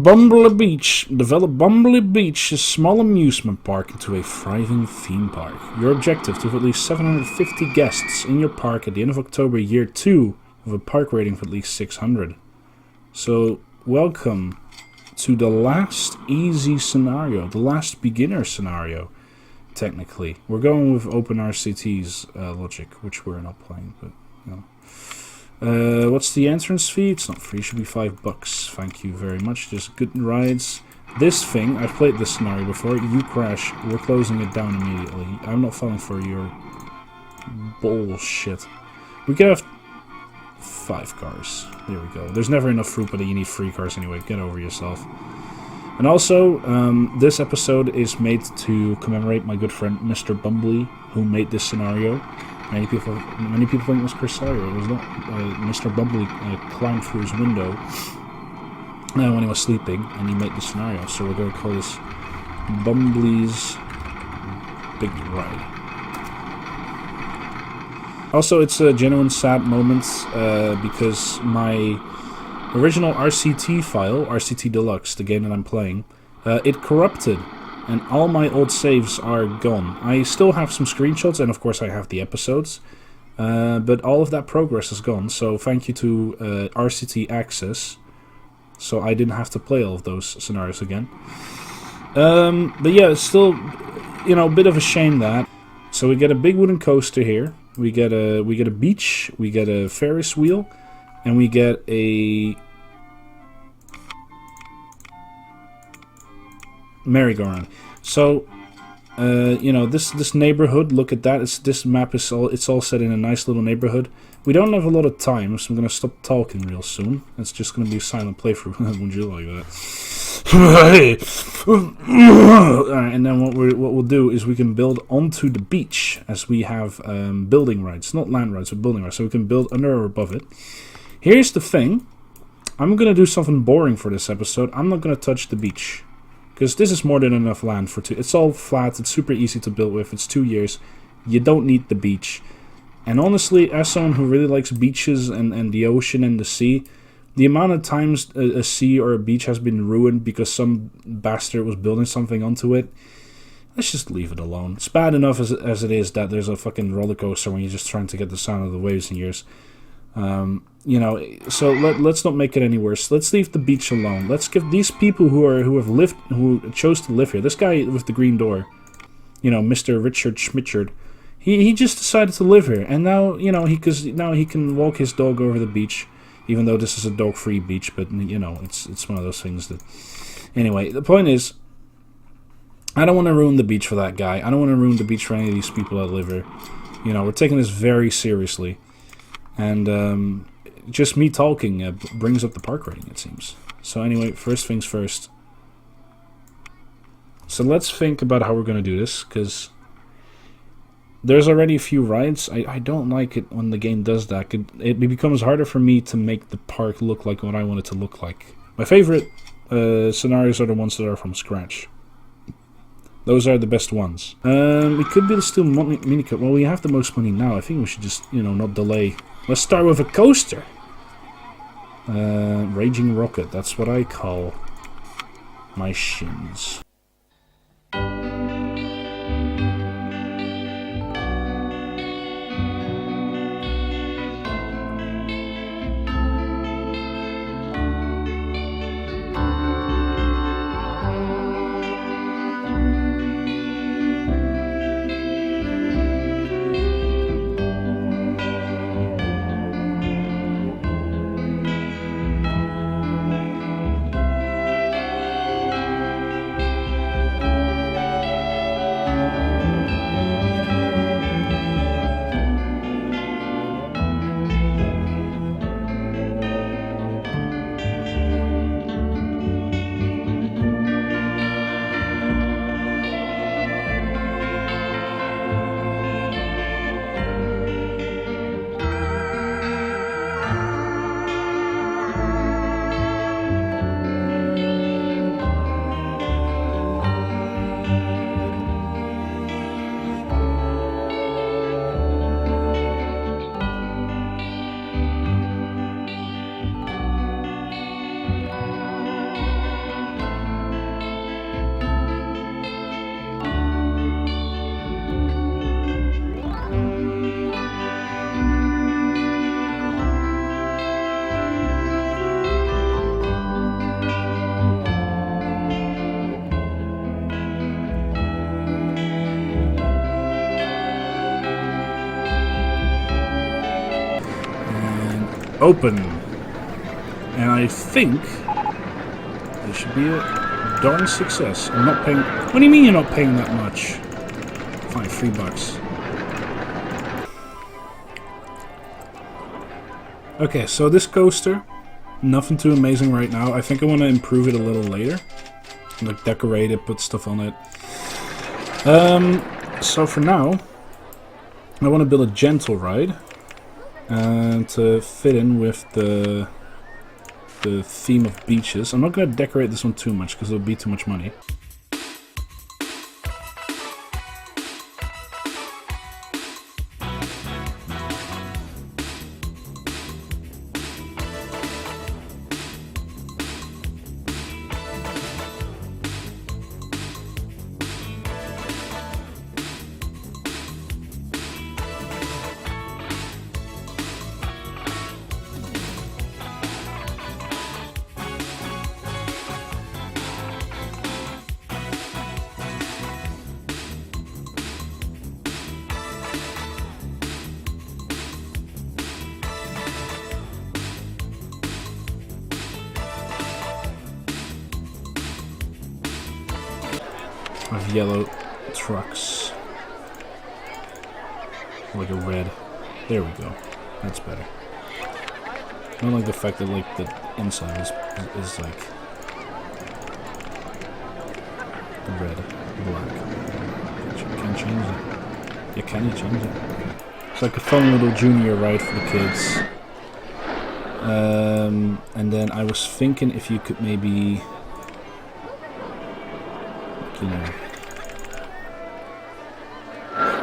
Develop Bumbly Beach's small amusement park into a thriving theme park. Your objective to have at least 750 guests in your park at the end of October, year 2, with a park rating of at least 600. So, welcome to the last easy scenario, the last beginner scenario, technically. We're going with OpenRCT's logic, which we're not playing, but, you know. What's the entrance fee? It's not free, it should be $5. Thank you very much. Just good rides. This thing, I've played this scenario before. You crash, we're closing it down immediately. I'm not falling for your bullshit. We could have 5 cars. There we go. There's never enough fruit, but you need 3 cars anyway. Get over yourself. And also, this episode is made to commemorate my good friend Mr. Bumbly, who made this scenario. Many people think it was Chris Sawyer. It was not. Mr. Bumbly climbed through his window when he was sleeping, and he made the scenario. So we're going to call this Bumbly's Big Ride. Also, it's a genuine sad moment because my original RCT file, RCT Deluxe, the game that I'm playing, it corrupted. And all my old saves are gone. I still have some screenshots, and of course I have the episodes. But all of that progress is gone, so thank you to RCT Access. So I didn't have to play all of those scenarios again. But yeah, it's still, you know, a bit of a shame that. So we get a big wooden coaster here. We get a beach, we get a Ferris wheel, and we get a merry-go-round. So, you know, this neighborhood, look at that. This map is all set in a nice little neighborhood. We don't have a lot of time, so I'm gonna stop talking real soon. It's just gonna be a silent playthrough. Would you like that? Alright, and then what we'll do is we can build onto the beach, as we have building rights, not land rights, but building rights. So we can build under or above it. Here's the thing. I'm gonna do something boring for this episode. I'm not gonna touch the beach. Because this is more than enough land for 2. It's all flat, it's super easy to build with, it's 2 years. You don't need the beach. And honestly, as someone who really likes beaches and the ocean and the sea, the amount of times a sea or a beach has been ruined because some bastard was building something onto it, let's just leave it alone. It's bad enough as it is that there's a fucking roller coaster when you're just trying to get the sound of the waves in yours. You know, so let's not make it any worse. Let's leave the beach alone. Let's give these people who chose to live here. This guy with the green door, you know, Mr. Richard Schmitchard, he just decided to live here, and now, you know, now he can walk his dog over the beach, even though this is a dog-free beach. But you know, it's one of those things that. Anyway, the point is, I don't want to ruin the beach for that guy. I don't want to ruin the beach for any of these people that live here. You know, we're taking this very seriously. And just me talking brings up the park rating, it seems. So anyway, first things first. So let's think about how we're going to do this, because there's already a few rides. I don't like it when the game does that. It becomes harder for me to make the park look like what I want it to look like. My favorite scenarios are the ones that are from scratch. Those are the best ones. We could build still mini-cut. Well, we have the most money now. I think we should just, you know, not delay. Let's start with a coaster. Raging Rocket. That's what I call my shins. open. And I think this should be a darn success. I'm not paying... What do you mean you're not paying that much? Fine, $3. Okay, so this coaster, nothing too amazing right now. I think I want to improve it a little later. Like decorate it, put stuff on it. So for now, I want to build a gentle ride. And to fit in with the theme of beaches. I'm not going to decorate this one too much because it'll be too much money. Of yellow trucks. Like a red. There we go. That's better. I don't like the fact that like the inside is like red, black. You can't change it. Yeah, can you change it? It's like a fun little junior ride for the kids. And then I was thinking if you could maybe, you know,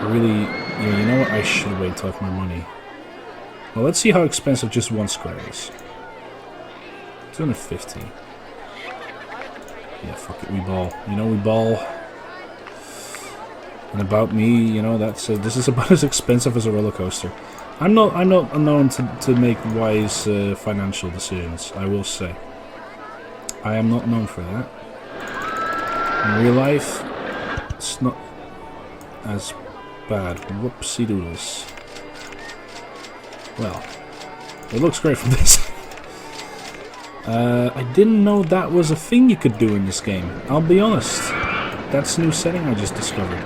really, yeah, you know what? I should wait till I have my money. Well, let's see how expensive just one square is. 250. Yeah, fuck it, we ball. You know, we ball. And about me, you know, that's this is about as expensive as a roller coaster. I'm not known to make wise financial decisions. I will say. I am not known for that. In real life, it's not as bad. Whoopsie doodles. Well, it looks great from this. I didn't know that was a thing you could do in this game. I'll be honest. That's a new setting I just discovered.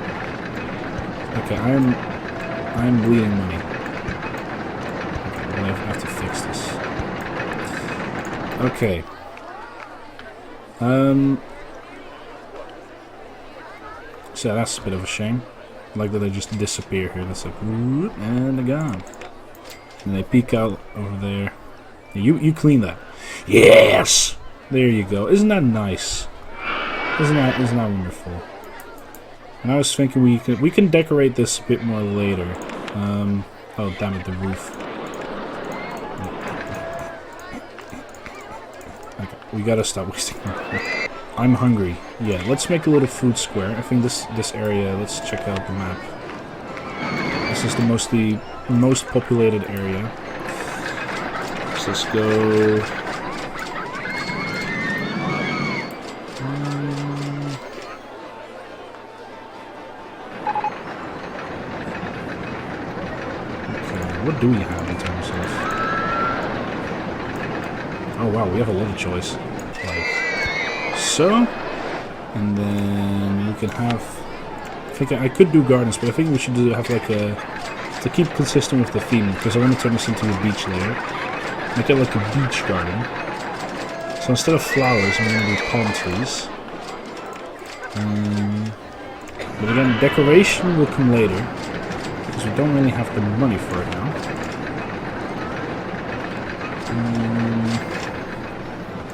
Okay, I'm bleeding money. Okay, I have to fix this. Okay. So that's a bit of a shame. Like that they just disappear here. That's like, whoop, and they're gone. And they peek out over there. You clean that. Yes! There you go. Isn't that nice? Isn't that wonderful? And I was thinking we can decorate this a bit more later. Oh damn it, the roof. Okay, we gotta stop wasting money. I'm hungry. Yeah, let's make a little food square. I think this area, let's check out the map. This is the most populated area. So let's go. Okay, what do we have in terms of? Oh wow, we have a lot of choice. Like so, and then we can have. I think I could do gardens, but I think we should have like a to keep consistent with the theme because I want to turn this into a beach later. Make it like a beach garden. So instead of flowers, I'm going to do palm trees. But again, decoration will come later because we don't really have the money for it now.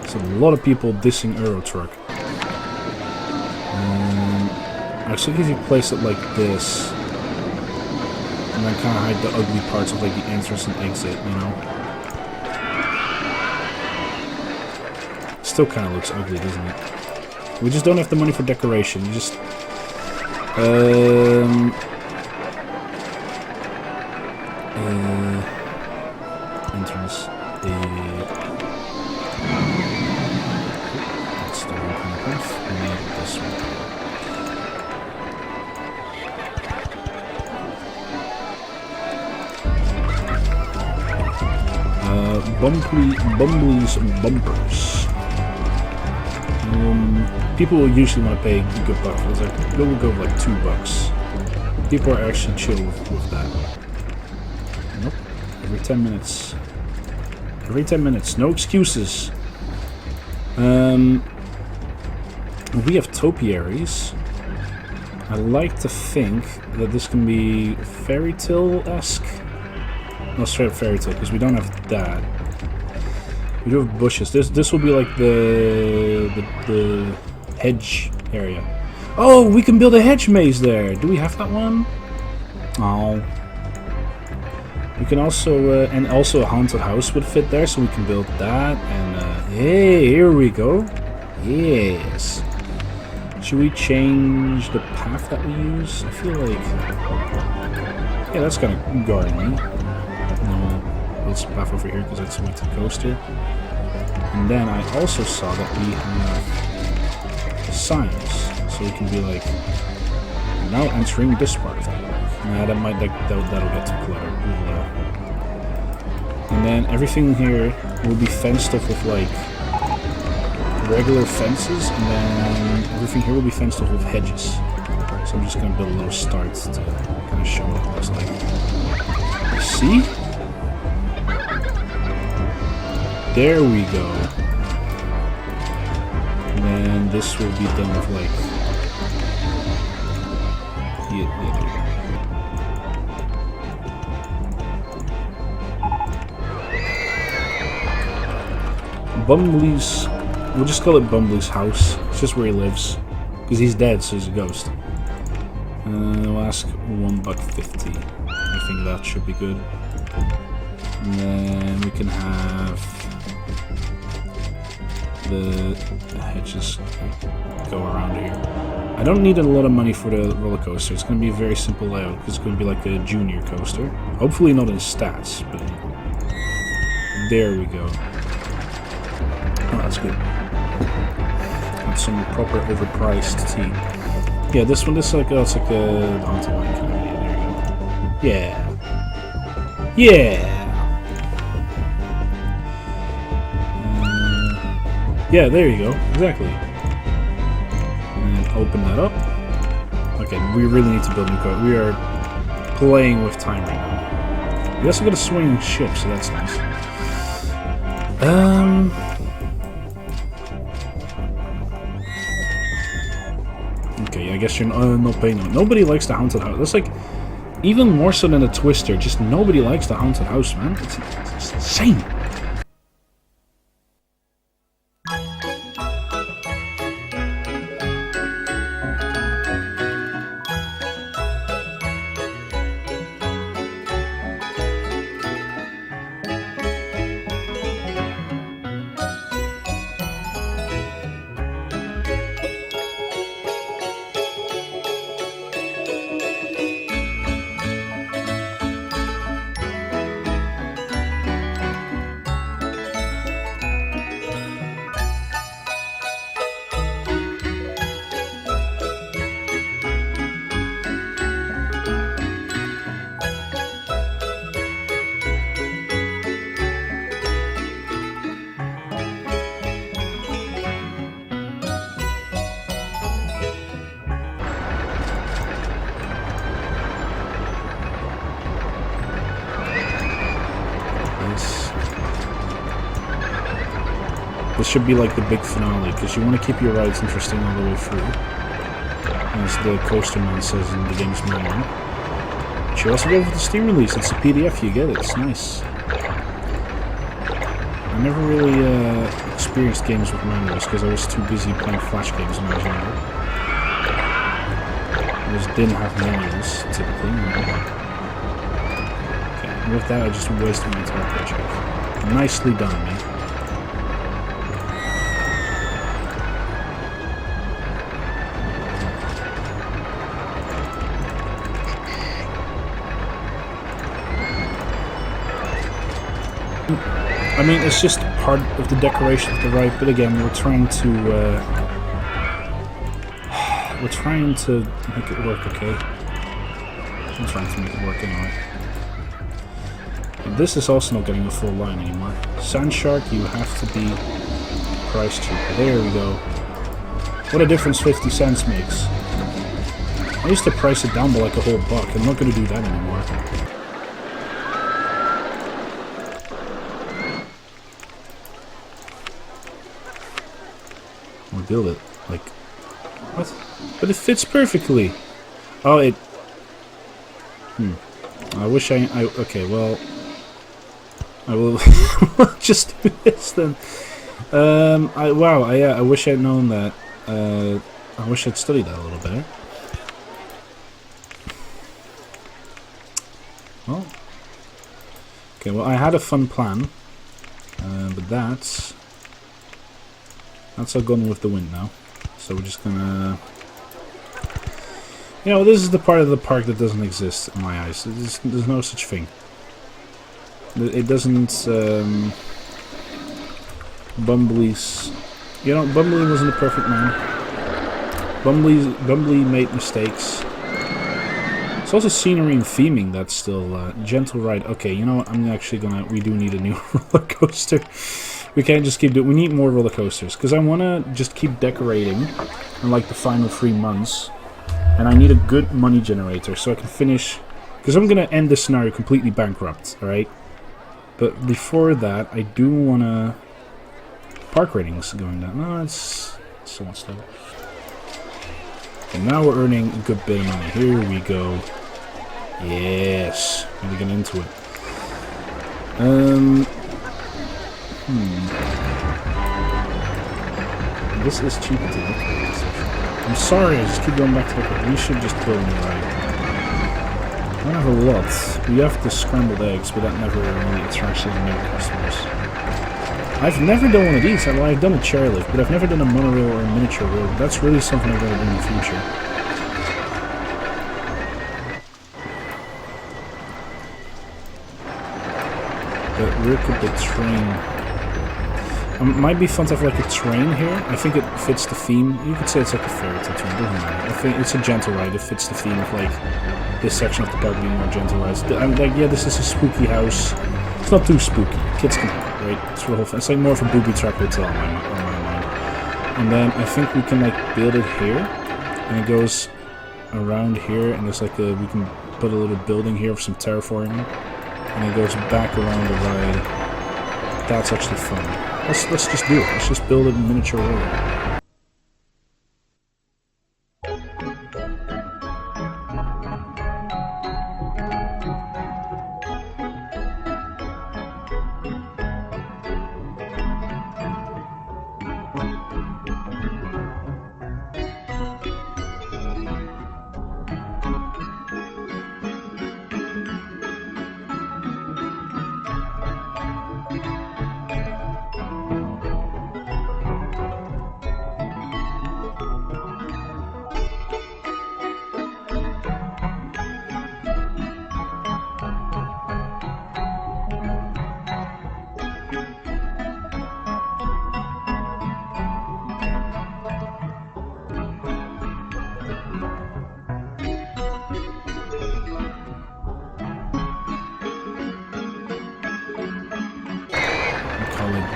So a lot of people dissing Euro Truck. I think if you place it like this, and then kind of hide the ugly parts of like the entrance and exit, you know. Still kind of looks ugly, doesn't it? We just don't have the money for decoration. You just entrance. That's the wrong kind of path. We need this one. Bumbly's bumpers. People will usually want to pay a good buck. It's like we'll go like $2. People are actually chill with that. Nope. Every 10 minutes. Every 10 minutes. No excuses. We have topiaries. I like to think that this can be fairy tale-esque. No, straight up fairy tale, because we don't have that. We do have bushes. This will be like the hedge area. Oh, we can build a hedge maze there. Do we have that one? Oh. We can also, and also a haunted house would fit there, so we can build that. And hey, here we go. Yes. Should we change the path that we use? I feel like, yeah, that's kind of gardening. Build some path over here because that's the way to the coaster. And then I also saw that we have signs, so we can be like, now entering this part of the park. Nah, that might that'll get too cluttered. And then everything here will be fenced off with like regular fences, and then everything here will be fenced off with hedges. So I'm just gonna build a little start to kind of show what it looks like. See? There we go. And then this will be done with like, yeah, there you go. Bumbly's, we'll just call it Bumbly's house. It's just where he lives, because he's dead, so he's a ghost. We'll ask $1.50. I think that should be good. And then we can have the hedges go around here. I don't need a lot of money for the roller coaster. It's going to be a very simple layout because it's going to be like a junior coaster. Hopefully not in stats, but there we go. Oh, that's good. And some proper overpriced tea. Yeah, this one, this is like, oh, it's like a haunted wine kind of. Yeah, there you go. Yeah. Yeah. Yeah, there you go. Exactly. And open that up. Okay, we really need to build a new code. We are playing with time right now. We also got a swinging ship, so that's nice. Okay, I guess you're not paying them. Nobody likes the haunted house. That's like even more so than a Twister. Just nobody likes the haunted house, man. It's insane. This should be like the big finale, because you want to keep your rides interesting all the way through, as the coaster man says in the game's manual. But you also go with the Steam release. It's a PDF, you get it. It's nice. I never really experienced games with manuals because I was too busy playing Flash games when I was younger. I just didn't have manuals, typically. Okay, and with that I just wasted my entire paycheck. Nicely done, man. I mean, it's just part of the decoration of the ride, but again, we're trying to make it work, okay? I'm trying to make it work anyway. This is also not getting a full line anymore. Sand Shark, you have to be price cheaper. There we go. What a difference 50 cents makes. I used to price it down by like a whole buck. I'm not going to do that anymore. Or build it. Like, what? But it fits perfectly. Oh, it... I wish okay, well... I will just do this then. I wish I'd known that. I wish I'd studied that a little better. Well, okay. Well, I had a fun plan, but that's all gone with the wind now. So we're just gonna, you know, this is the part of the park that doesn't exist in my eyes. There's no such thing. It doesn't. Bumbly's, you know, Bumbly wasn't a perfect man. Bumbly made mistakes. It's also scenery and theming that's still gentle ride. Okay, you know what? I'm actually gonna. We do need a new roller coaster. We can't just keep doing. We need more roller coasters because I wanna just keep decorating in like the final 3 months, and I need a good money generator so I can finish. Because I'm gonna end this scenario completely bankrupt. All right. But before that, I do wanna. Park ratings going down. No, it's so much stuff. And now we're earning a good bit of money. Here we go. Yes, gonna get into it. This is cheaper to decorate. I'm sorry, I just keep going back to the. We should just build a new ride. I don't have a lot. We have the scrambled eggs, but that never really attracts any new customers. I've never done one of these. Well, I've done a chairlift, but I've never done a monorail or a miniature rail. That's really something I'm going to do in the future. But where could the train... It might be fun to have like a train here. I think it fits the theme. You could say it's like a fairy tale train. Doesn't matter. I think it's a gentle ride. It fits the theme of like this section of the park being more gentle rides. I'm like, yeah, this is a spooky house. It's not too spooky. Kids can have it. Right, it's, the whole thing. It's like more of a booby trap hotel on my mind. And then I think we can like build it here, and it goes around here, and there's like we can put a little building here for some terraforming, and it goes back around the ride. That's actually fun. Let's just do it. Let's just build a miniature roller.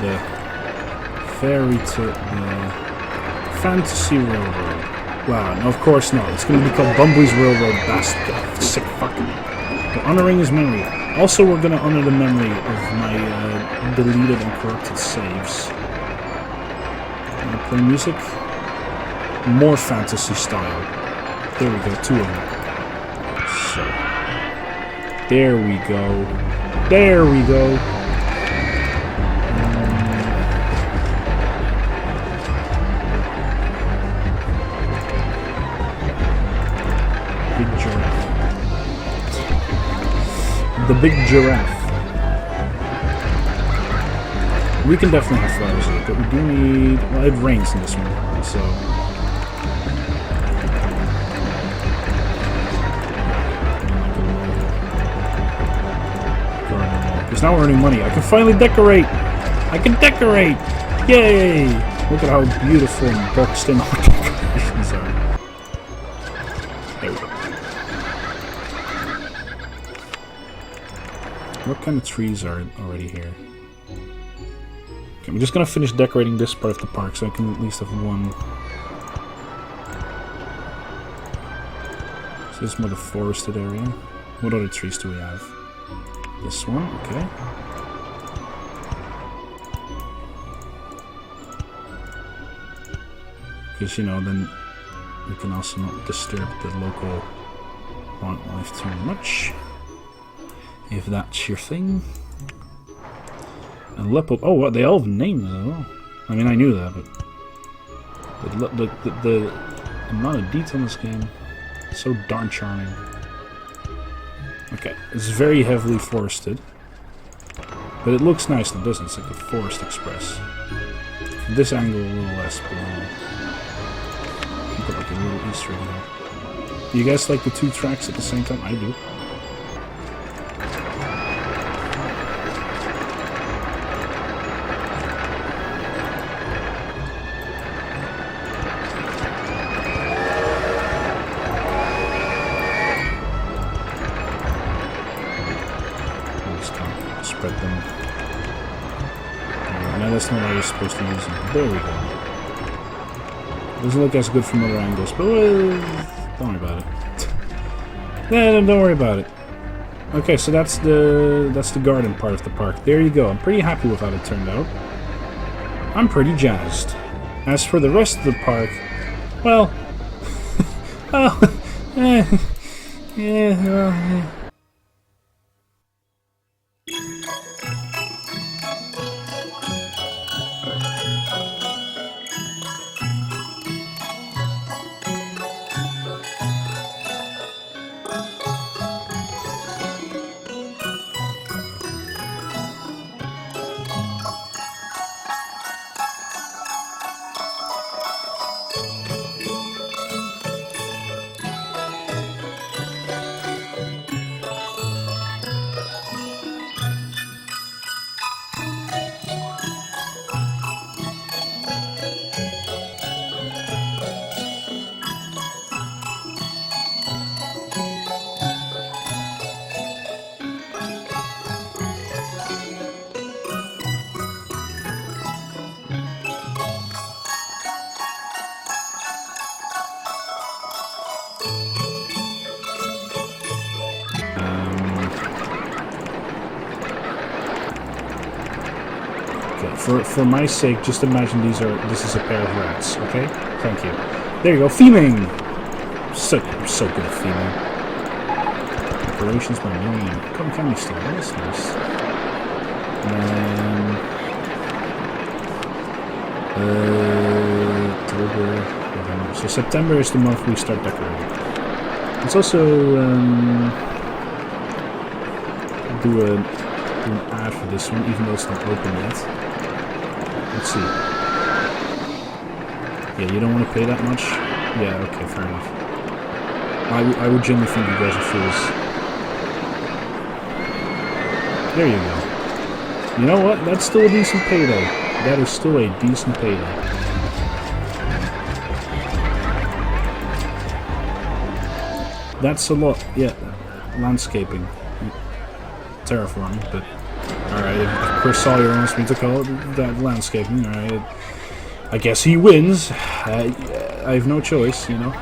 The fairy tale, fantasy railroad. Wow, no, of course not. It's going to be called Bumbly's Railroad Bastard. Sick fucking. We're honoring his memory. Also, we're going to honor the memory of my deleted and corrupted saves. Play music. More fantasy style. There we go, 2 of them. So, there we go. There we go. The big giraffe. We can definitely have flowers here, but we do need... Well, it rains in this one, so... Because now we're earning money. I can finally decorate! I can decorate! Yay! Look at how beautiful and boxed in our decorations are. There we go. What kind of trees are already here? Okay, I'm just gonna finish decorating this part of the park so I can at least have one. So this is more the forested area. What other trees do we have? This one, okay. Because, you know, then we can also not disturb the local wildlife too much. If that's your thing. And Lepo. Oh, what? They all have names as well. I mean, I knew that, but the amount of detail in this game is so darn charming. Okay, it's very heavily forested, but it looks nice, doesn't it? It's like a Forest Express. From this angle, a little less, but put like a little Easter egg there. You guys like the two tracks at the same time? I do. Spread them. No, that's not what I was supposed to use them. There we go. Doesn't look as good from other angles, but don't worry about it. Nah, don't worry about it. Okay, so that's the garden part of the park. There you go. I'm pretty happy with how it turned out. I'm pretty jazzed. As for the rest of the park, well, well, yeah, well. For my sake, just imagine this is a pair of rats, okay? Thank you. There you go, theming! So good at theming. Decorations by million. Come candy store, that's nice. October, November. So September is the month we start decorating. Let's also do an ad for this one, even though it's not open yet. Let's see. Yeah, you don't want to pay that much? Yeah, okay, fair enough. I would genuinely think you guys are fools. There you go. You know what? That's still a decent payday. That is still a decent payday. That's a lot. Yeah, landscaping. Terraforming, but... Alright, if Chris Sawyer wants me to call it that landscaping, alright. I guess he wins. I have no choice, you know.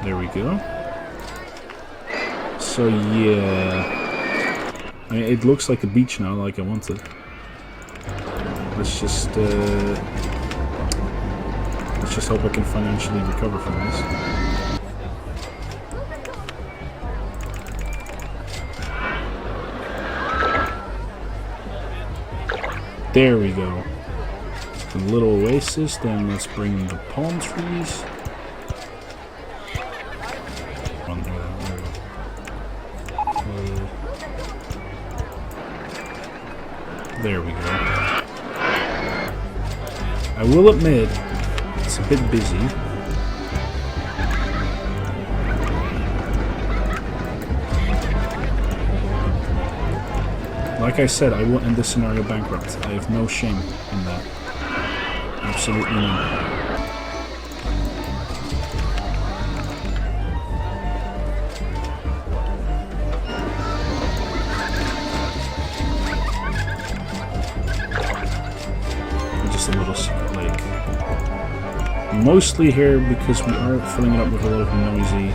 There we go. So yeah, I mean, it looks like a beach now, like I wanted. Let's just hope I can financially recover from this. There we go. A little oasis, then let's bring in the palm trees. There we go. I will admit, it's a bit busy. Like I said, I will end this scenario bankrupt. I have no shame in that. Absolutely none. mostly here because we are filling it up with a lot of noisy.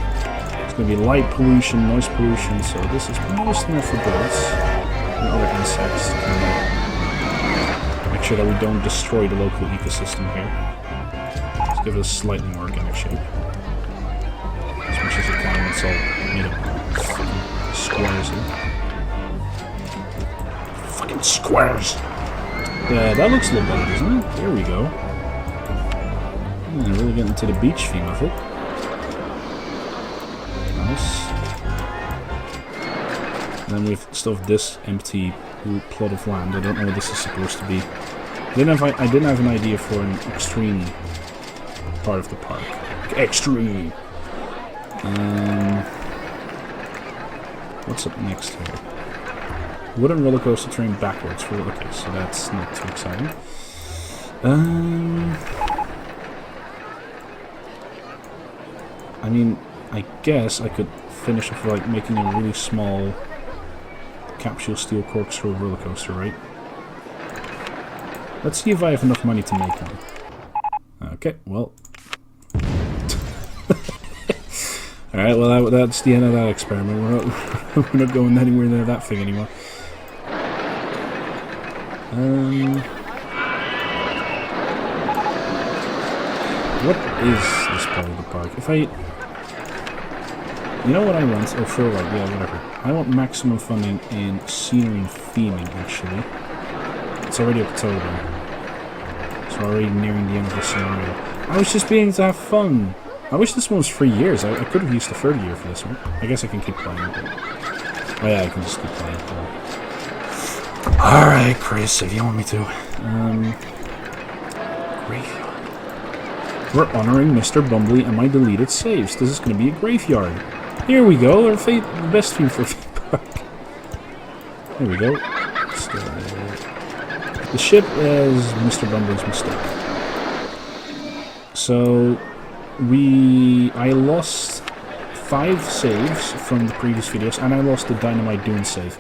It's going to be light pollution, noise pollution, so this is mostly not for birds and other insects to kind of make sure that we don't destroy the local ecosystem here. Let's give it a slightly more organic shape. As much as it can when it's all made up of fucking squares here. Fucking squares! Yeah, that looks a little better, doesn't it? There we go. Yeah, really getting into the beach theme of it. Nice. And then we still have this empty plot of land. I don't know what this is supposed to be. I didn't have an idea for an extreme part of the park. Extreme! What's up next here? Wooden roller coaster train backwards. Okay, so that's not too exciting. I mean, I guess I could finish off like making a really small capsule steel corkscrew roller coaster, right? Let's see if I have enough money to make one. Okay, well. Alright, well that's the end of that experiment. We're not going anywhere near that thing anymore. What is this part of the park? If I... You know what I want? Oh, sure, right, yeah, whatever. I want maximum funding in scenery and theming, actually. It's already October. So already nearing the end of the scenario. I was just being to have fun. I wish this one was 3 years. I could have used the third year for this one. I guess I can keep playing it. Oh yeah, I can just keep playing it. Alright, Chris, if you want me to. Graveyard. We're honoring Mr. Bumbly and my deleted saves. This is going to be a graveyard. Here we go, our the best theme for a theme park. There we go. The ship is Mr. Bumbly's mistake. So, I lost 5 saves from the previous videos, and I lost the Dynamite Dune save.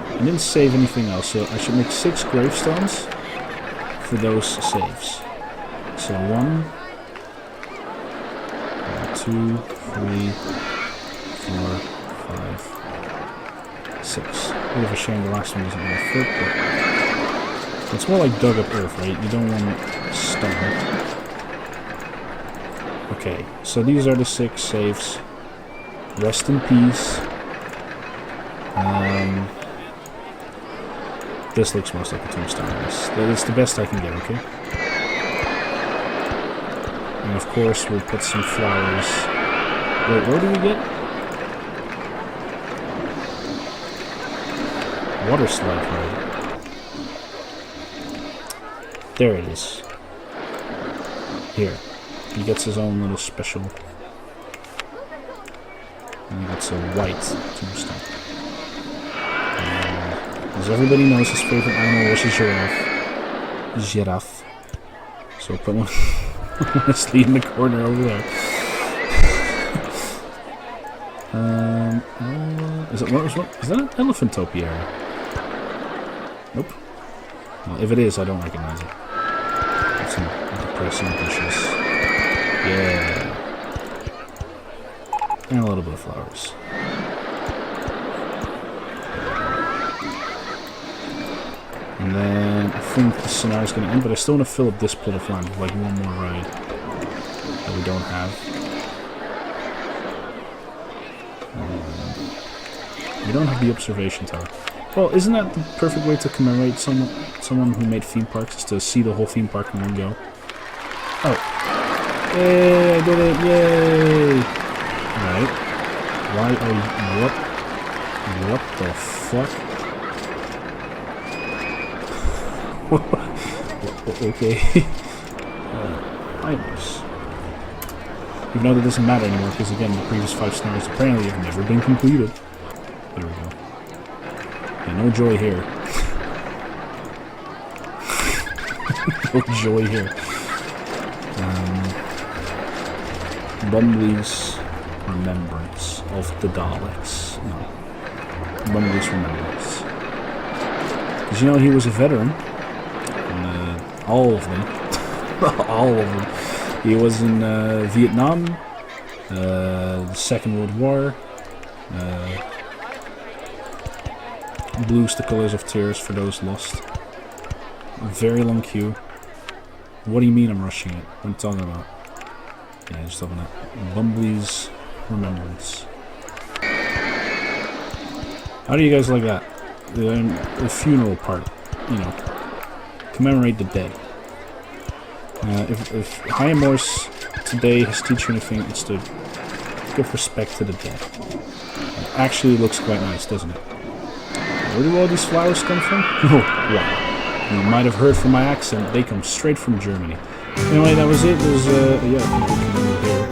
I didn't save anything else, so I should make 6 gravestones for those saves. So 1, 2, 3, 4, 5, 6. Bit of a shame the last one doesn't really fit, but it's more like dug up earth, right? You don't want stone. Okay, so these are the 6 saves. Rest in peace. This looks most like a tombstone. That's the best I can get, okay? And of course, we'll put some flowers. Wait, where do we get? Water slide ride. There it is. Here. He gets his own little special. And he gets a white tombstone. As everybody knows, his favorite animal was a giraffe. Giraffe. So put one honestly in the corner over there. Is that an elephant topiary? Nope. Well, if it is, I don't recognize it. That's some depressing bushes. Yeah. And a little bit of flowers. And then I think the scenario's going to end, but I still want to fill up this plot of land with like one more ride that we don't have. We don't have the observation tower. Well, isn't that the perfect way to commemorate someone who made theme parks, is to see the whole theme park in one go? Oh. Yay, I did it, yay! Alright. Why are you... What the fuck? Okay. Hijamorse. Even though that doesn't matter anymore, because again, the previous 5 scenarios apparently have never been completed. There we go. Yeah, no joy here. No joy here. Bumbly's remembrance of the Daleks. No. Bumbly's remembrance. Because you know, he was a veteran. All of them. All of them. He was in Vietnam, the Second World War. Blues, the colors of tears for those lost. A very long queue. What do you mean I'm rushing it? What are you talking about? Yeah, just open it. Bumbly's Remembrance. How do you guys like that? The funeral part, you know, commemorate the dead. If Hijamorse today has taught you anything, it's to give respect to the dead. It actually looks quite nice, doesn't it? Where do all these flowers come from? Oh, wow. You might have heard from my accent, they come straight from Germany. Anyway, that was it. It was, yeah, I think we can end it here.